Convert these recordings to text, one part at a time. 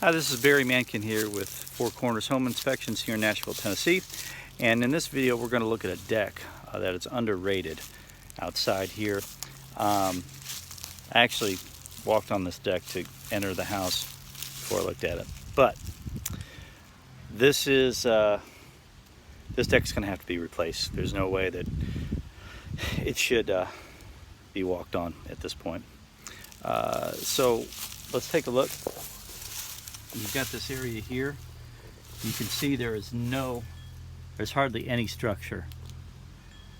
Hi, this is Barry Mankin here with Four Corners Home Inspections here in Nashville, Tennessee. And in this video, we're going to look at a deck that is underrated outside here. I actually walked on this deck to enter the house before I looked at it. But this deck's going to have to be replaced. There's no way that it should be walked on at this point. So let's take a look. You've got this area here. You can see there's hardly any structure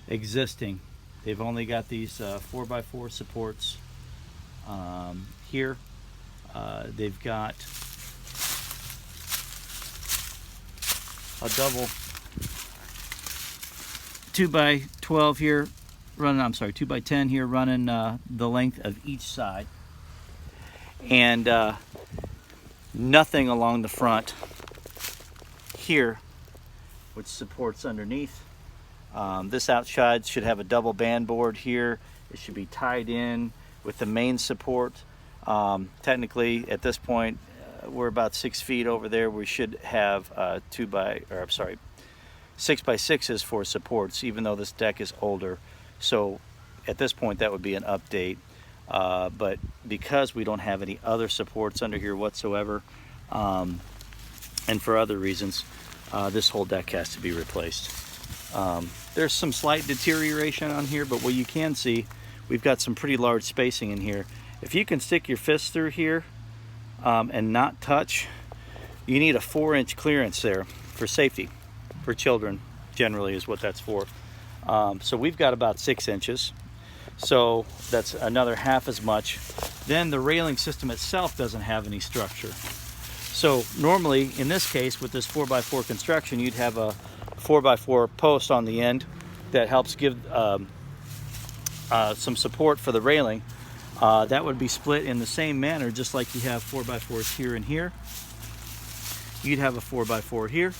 existing. They've only got these 4x4 supports here. They've got a double 2x12 here running, 2x10 here running the length of each side. And nothing along the front here which supports underneath. This outside should have a double band board here. It should be tied in with the main support. Technically at this point we're about 6 feet over there. We should have 6x6s for supports, even though this deck is older. So at this point that would be an update. But because we don't have any other supports under here whatsoever, and for other reasons, this whole deck has to be replaced. There's some slight deterioration on here, but what you can see, we've got some pretty large spacing in here. If you can stick your fist through here and not touch, you need a 4-inch clearance there for safety. For children generally is what that's for. So we've got about 6 inches. So that's another half as much. Then the railing system itself doesn't have any structure. So normally in this case with this 4x4 construction, you'd have a 4x4 post on the end that helps give some support for the railing. That would be split in the same manner, just like you have 4x4s here and here. You'd have a 4x4 here.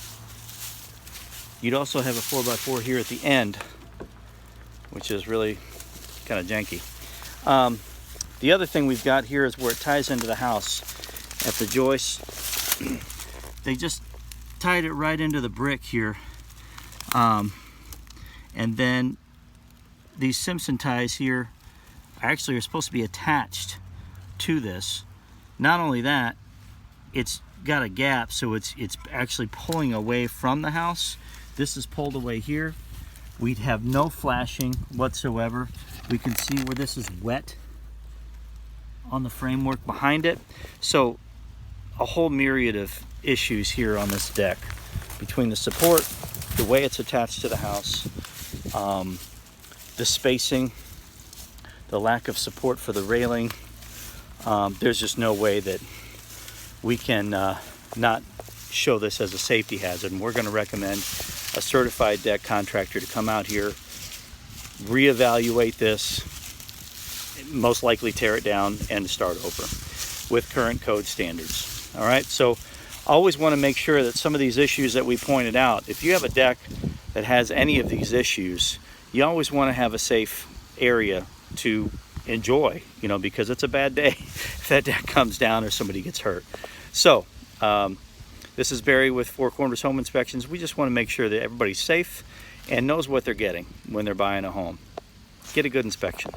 You'd also have a 4x4 here at the end, which is really kind of janky. The other thing we've got here is where it ties into the house. At the joist, they just tied it right into the brick here. And then these Simpson ties here actually are supposed to be attached to this. Not only that, it's got a gap, so it's actually pulling away from the house. This is pulled away here. We'd have no flashing whatsoever. We can see where this is wet on the framework behind it. So a whole myriad of issues here on this deck, between the support, the way it's attached to the house, the spacing, the lack of support for the railing. There's just no way that we can not show this as a safety hazard. And we're going to recommend a certified deck contractor to come out here, reevaluate this, most likely tear it down and start over with current code standards. All right, so always want to make sure that some of these issues that we pointed out, if you have a deck that has any of these issues, you always want to have a safe area to enjoy, because it's a bad day if that deck comes down or somebody gets hurt. So this is Barry with Four Corners Home Inspections. We just want to make sure that everybody's safe and knows what they're getting when they're buying a home. Get a good inspection.